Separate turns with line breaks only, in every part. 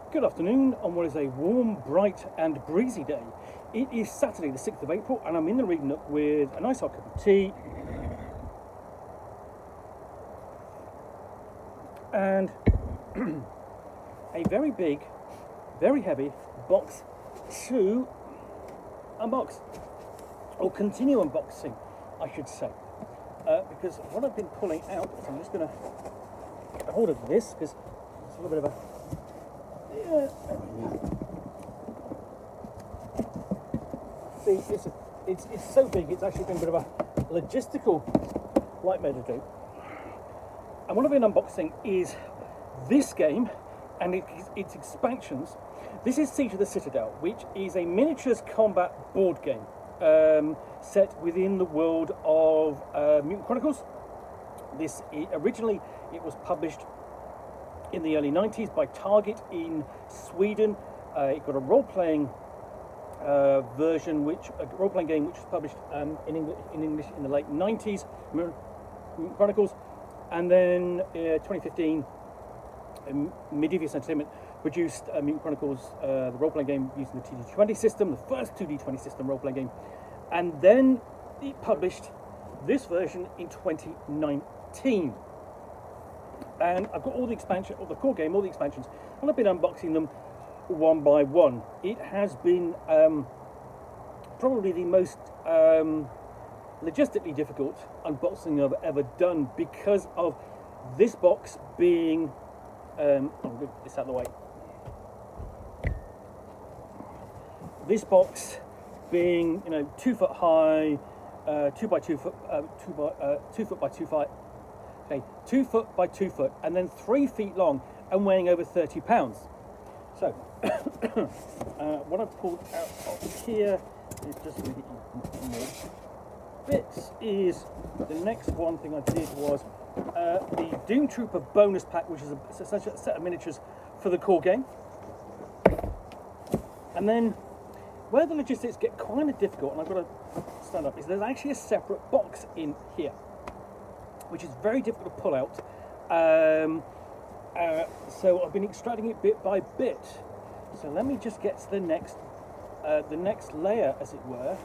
Good afternoon on what is a warm, bright and breezy day. It is Saturday the 6th of April and I'm in the reading nook with a nice hot cup of tea and a very big, very heavy box to unbox, or continue unboxing I should say, because what I've been pulling out is, I'm just going to get a hold of this because it's a little bit of a see, it's so big, it's actually been a bit of a logistical nightmare to do. And what I've been unboxing is this game and its expansions. This is Siege of the Citadel, which is a miniatures combat board game set within the world of Mutant Chronicles. Originally it was published in the early 90s by Target in Sweden. It got a role-playing version, role-playing game which was published in English in the late 90s, Mutant Chronicles, and then 2015 Modiphius Entertainment produced Mutant Chronicles, the role-playing game using the 2D20 system, the first 2D20 system role-playing game, and then it published this version in 2019. And I've got all the expansion, or the core game, all the expansions, and I've been unboxing them one by one. It has been probably the most logistically difficult unboxing I've ever done because of this box being, I'll get this out of the way. This box being, 2 foot high, 2 by 2 foot, 2 foot by 2 foot. Okay, 2 foot by 2 foot, and then 3 feet long, and weighing over 30 pounds. So, what I've pulled out of here is just going to get you more bits. Is the next one thing I did was the Doom Trooper bonus pack, which is essentially a set of miniatures for the core game. And then, where the logistics get kind of difficult, and I've got to stand up, is there's actually a separate box in here, which is very difficult to pull out. So I've been extracting it bit by bit. So let me just get to the next layer, as it were,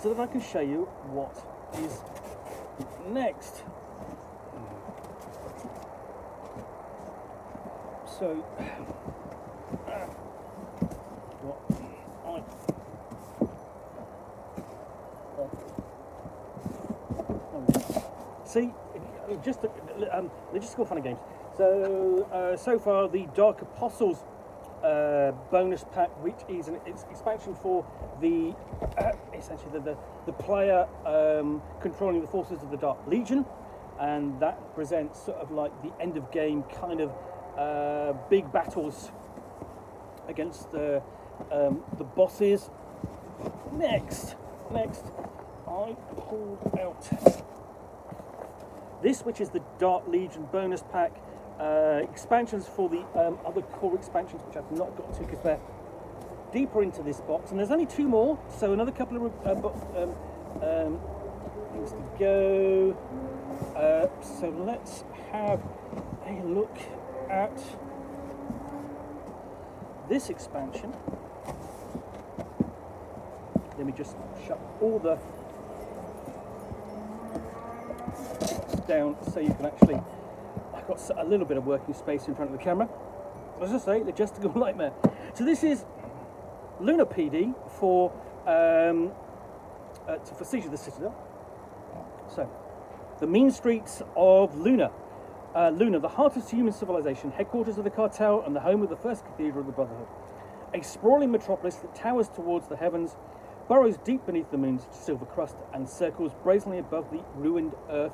so that I can show you what is next. So see, just logistical fun and games. So so far the Dark Apostles bonus pack, which is it's expansion for the essentially the player controlling the forces of the Dark Legion, and that presents sort of like the end of game kind of big battles against the bosses. Next, I pulled out this, which is the Dark Legion bonus pack. Expansions for the other core expansions, which I've not got to because they're deeper into this box, and there's only 2 more, so another couple of things to go. So let's have a look at this expansion. Let me just shut all the down so you can actually, I've got a little bit of working space in front of the camera. As I say, logistical nightmare. So this is Luna PD for Siege of the Citadel. So, the mean streets of Luna. Luna, the heart of human civilization, headquarters of the cartel and the home of the first cathedral of the Brotherhood. A sprawling metropolis that towers towards the heavens, burrows deep beneath the moon's silver crust, and circles brazenly above the ruined earth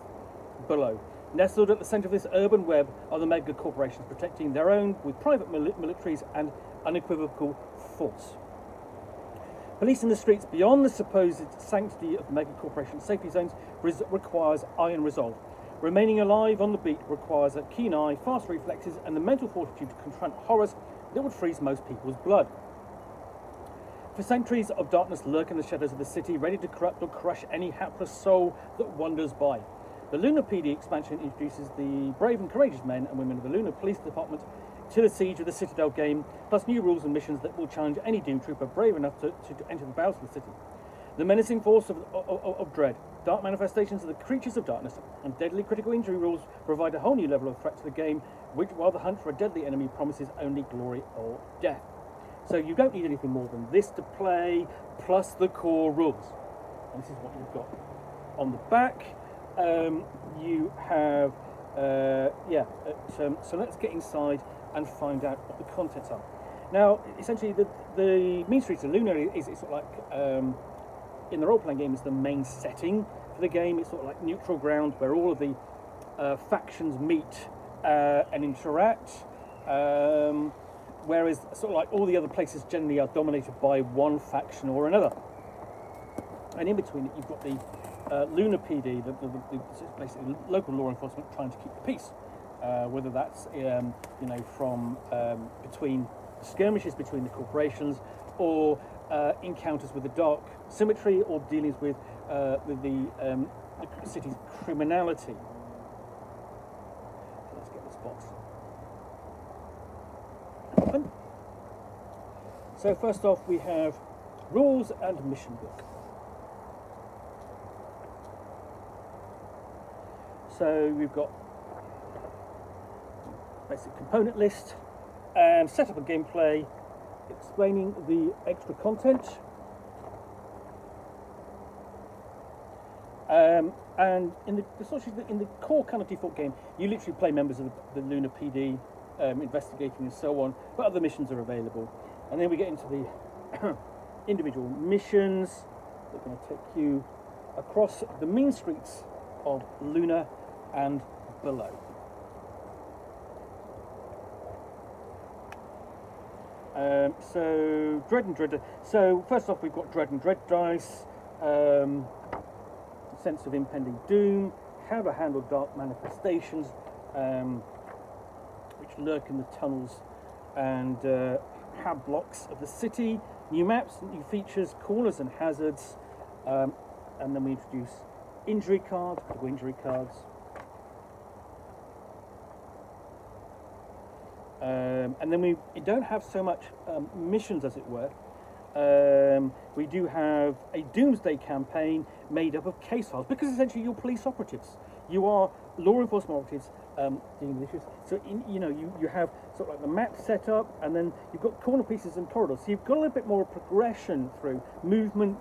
below. Nestled at the centre of this urban web are the mega corporations protecting their own with private militaries and unequivocal force. Policing the streets beyond the supposed sanctity of the mega corporation safety zones requires iron resolve. Remaining alive on the beat requires a keen eye, fast reflexes, and the mental fortitude to confront horrors that would freeze most people's blood. For centuries of darkness lurk in the shadows of the city, ready to corrupt or crush any hapless soul that wanders by. The Lunar PD expansion introduces the brave and courageous men and women of the Lunar Police Department to the siege of the Citadel game, plus new rules and missions that will challenge any Doom Trooper brave enough to enter the bowels of the city. The menacing force of dread, dark manifestations of the creatures of darkness, and deadly critical injury rules provide a whole new level of threat to the game, while the hunt for a deadly enemy promises only glory or death. So you don't need anything more than this to play, plus the core rules. And this is what you've got. On the back, you have, so let's get inside and find out what the contents are. Now, essentially, the Mean Streets of Luna is sort of like, in the role-playing game, is the main setting for the game. It's sort of like neutral ground where all of the factions meet and interact, whereas sort of like all the other places generally are dominated by one faction or another. And in between it, you've got the Lunar PD, the basically local law enforcement trying to keep the peace, whether that's from between skirmishes between the corporations, or encounters with the dark symmetry, or dealings with the city's criminality. So let's get this box open. So first off, we have rules and mission book. So we've got basic component list and setup and gameplay, explaining the extra content, and in the core kind of default game, you literally play members of the Lunar PD, investigating and so on, but other missions are available. And then we get into the individual missions that are going to take you across the mean streets of Luna and below. So Dread and Dread. So first off, we've got Dread and Dread dice, sense of impending doom, how to handle dark manifestations which lurk in the tunnels and hab blocks of the city, new maps, new features, corners and hazards, and then we introduce injury cards, critical injury cards. And then we don't have so much missions, as it were. We do have a doomsday campaign made up of case files, because essentially you're police operatives. You are law enforcement operatives dealing with issues. So you have sort of like the map set up, and then you've got corner pieces and corridors. So you've got a little bit more progression through movement,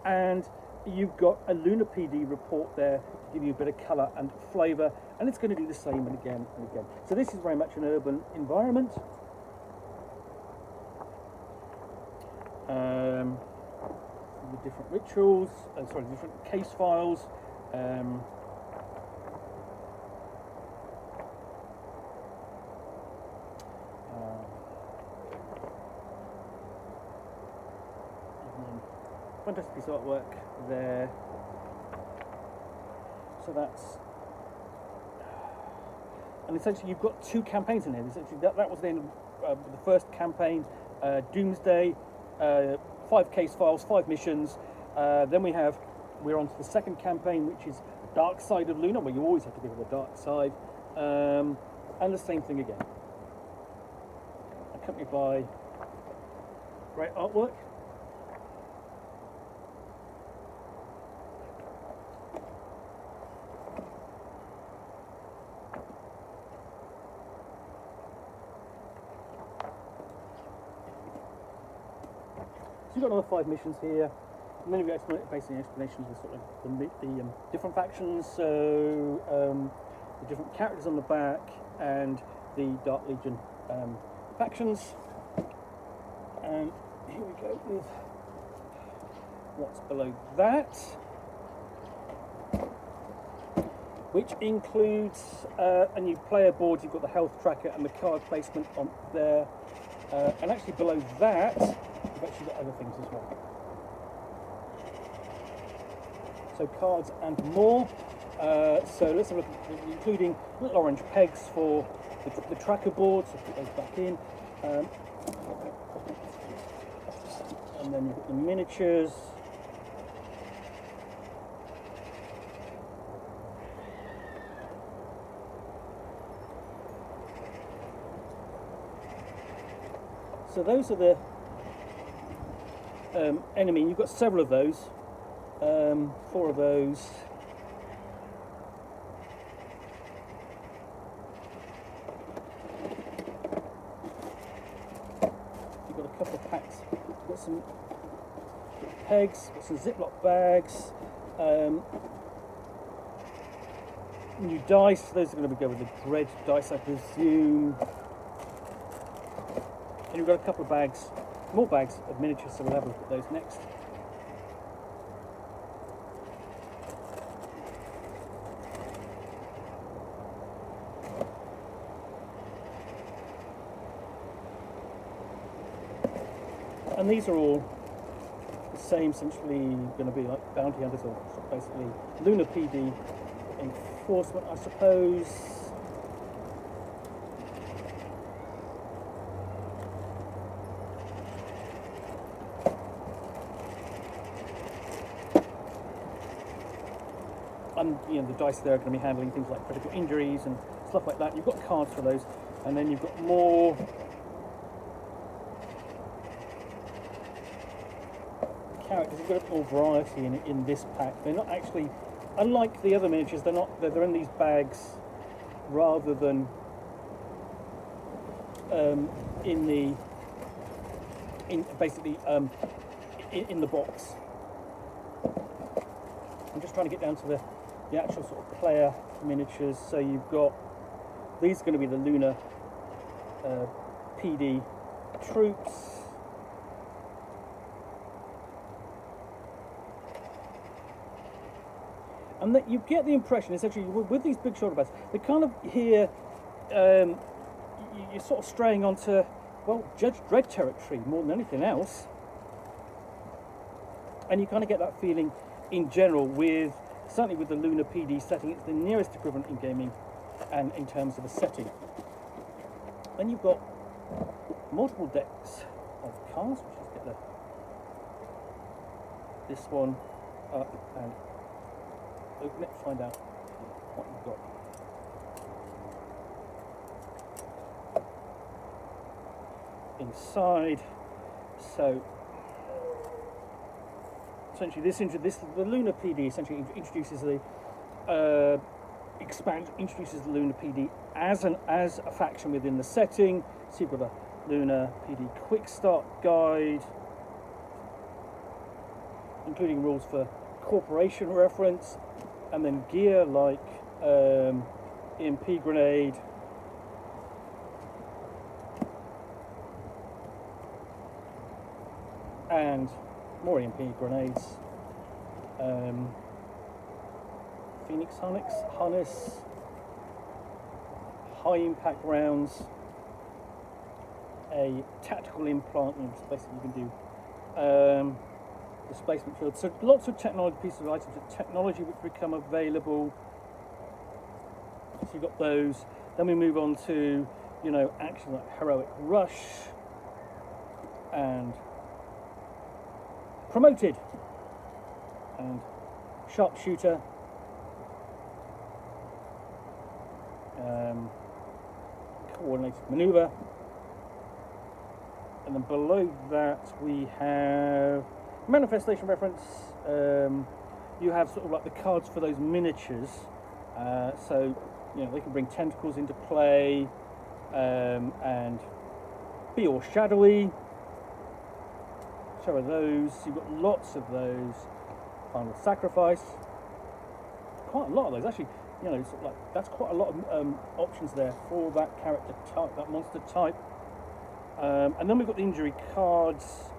and you've got a Lunar PD report there to give you a bit of colour and flavour, and it's going to do the same and again and again. So this is very much an urban environment. With different rituals, different case files. Fantastic piece of artwork there. So that's, and essentially you've got two campaigns in here. Essentially that was the end of the first campaign, Doomsday, 5 case files, 5 missions. Then we're on to the second campaign, which is Dark Side of Luna, where you always have to go to the dark side, and the same thing again, accompanied by great artwork. So you've got another 5 missions here, and then you've got basically explanations of sort of the different factions, so the different characters on the back, and the Dark Legion factions. And here we go with what's below that, which includes a new player board. You've got the health tracker and the card placement on there, and actually below that you've actually got other things as well. So cards and more. So let's have a look at, including little orange pegs for the tracker board, so put those back in. And then you've got the miniatures. So those are the enemy. You've got several of those, 4 of those. You've got a couple of packs. You've got some pegs, got some Ziploc bags, new dice. Those are going to go with the Dread dice, I presume. And you've got a couple of bags, more bags of miniatures, so we'll have a look at those next. And these are all the same, essentially going to be like bounty hunters, or basically Lunar PD enforcement, I suppose. And you know, the dice there are going to be handling things like critical injuries and stuff like that. You've got cards for those, and then you've got more characters. You've got a bit more variety in this pack. They're not actually, unlike the other miniatures, they're in these bags rather than in the box. I'm just trying to get down to the actual sort of player miniatures. So you've got, these are going to be the Lunar PD troops. And that you get the impression, essentially, with these big shoulder bags, they kind of here, you're sort of straying onto, well, Judge Dredd territory more than anything else. And you kind of get that feeling in general with, certainly with the Lunar PD setting. It's the nearest equivalent in gaming and in terms of a setting. Then you've got multiple decks of cards. Let's just get this one up and open it, find out what you've got inside. So essentially, the Lunar PD essentially introduces the introduces the Lunar PD as a faction within the setting. So you've got a Lunar PD Quick Start Guide, including rules for corporation reference, and then gear like EMP grenade, and more EMP grenades, Phoenix harness, high impact rounds, a tactical implant, and basically you can do displacement field. So lots of technology, pieces of items of technology which become available. So you've got those. Then we move on to, you know, action like Heroic Rush and Promoted and Sharpshooter, Coordinated Maneuver, and then below that we have Manifestation reference. You have sort of like the cards for those miniatures, so you know they can bring tentacles into play and be all shadowy. So are those. You've got lots of those. Final Sacrifice. Quite a lot of those actually. You know, sort of like that's quite a lot of options there for that character type, that monster type. And then we've got the injury cards.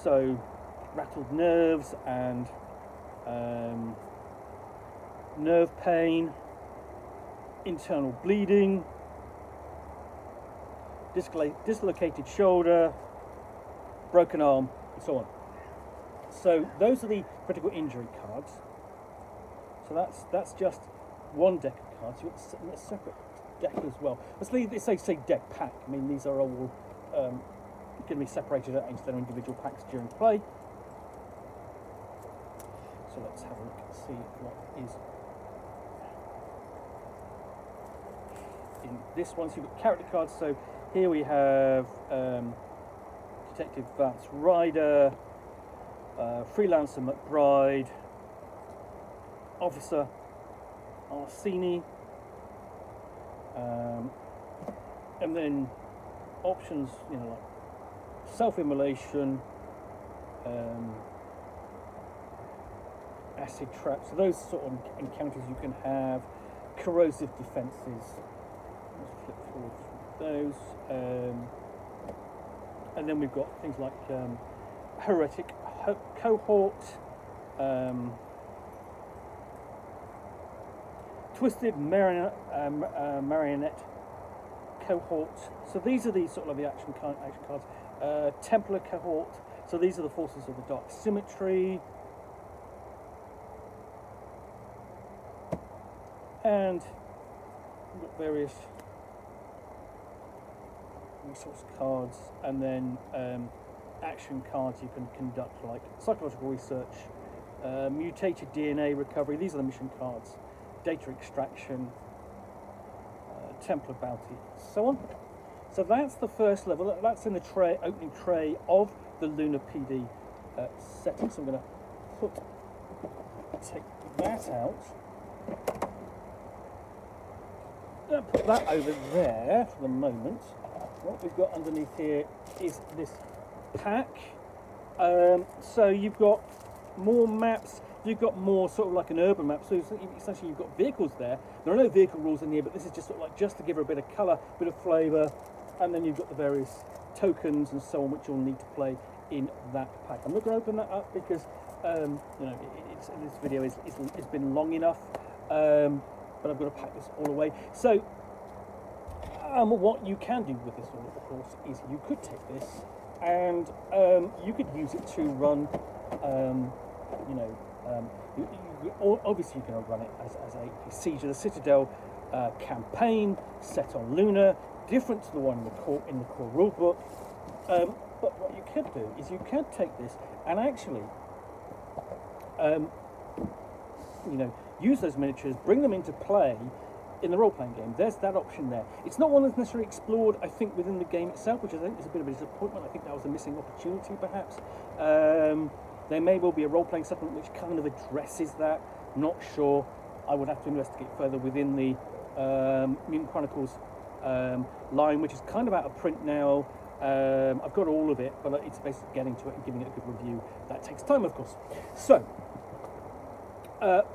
So rattled nerves and nerve pain, internal bleeding, dislocated shoulder, broken arm, and so on. So those are the critical injury cards. So that's just one deck of cards. You've got a separate deck as well. Let's say deck pack. I mean, these are all going to be separated out into their individual packs during play. So let's have a look and see what is in this one. So you've got character cards. So here we have Detective Vance Ryder, Freelancer McBride, Officer Arsini, and then options, like self-immolation, acid traps. So those sort of encounters you can have. Corrosive defences. Let's flip forward through those. And then we've got things like heretic cohort, twisted marionette cohort. So these are the sort of the action cards. Templar cohort. So these are the forces of the dark symmetry. And we've got various resource cards, and then action cards you can conduct, like psychological research, mutated DNA recovery. These are the mission cards. Data extraction, Templar bounty, so on. So that's the first level. That's in the opening tray of the Lunar PD setting. So I'm going to take that out. Put that over there for the moment. What we've got underneath here is this pack. So you've got more maps. You've got more sort of like an urban map. So essentially you've got vehicles there. There are no vehicle rules in here, but this is just sort of like just to give her a bit of colour, a bit of flavour. And then you've got the various tokens and so on, which you'll need to play in that pack. I'm not going to open that up because this video is been long enough. But I've got to pack this all away. So what you can do with this one, of course, is you could take this and you could use it to run, obviously you can run it as a Siege of the Citadel campaign set on Luna, different to the one in the core rulebook. But what you could do is you can take this and actually, use those miniatures, bring them into play in the role-playing game. There's that option there. It's not one that's necessarily explored, I think, within the game itself, which I think is a bit of a disappointment. I think that was a missing opportunity, perhaps. There may well be a role-playing supplement which kind of addresses that. Not sure. I would have to investigate further within the Mutant Chronicles line, which is kind of out of print now. I've got all of it, but it's basically getting to it and giving it a good review. That takes time, of course. So,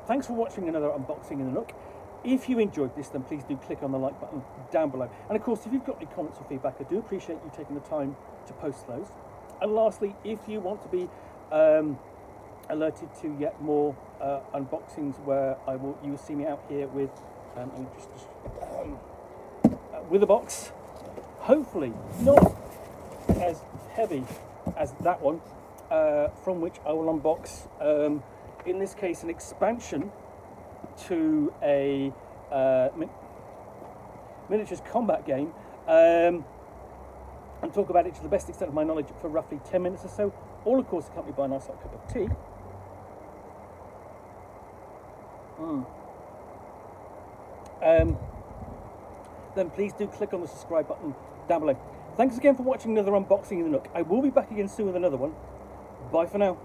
thanks for watching another unboxing in the Nook. If you enjoyed this, then please do click on the like button down below. And of course, if you've got any comments or feedback, I do appreciate you taking the time to post those. And lastly, if you want to be alerted to yet more unboxings where you will see me out here with with a box, hopefully not as heavy as that one, from which I will unbox, in this case, an expansion to a miniatures combat game, and talk about it to the best extent of my knowledge for roughly 10 minutes or so, all of course accompanied by a nice hot cup of tea. Then please do click on the subscribe button down below. Thanks again for watching another unboxing in the Nook. I will be back again soon with another one. Bye for now.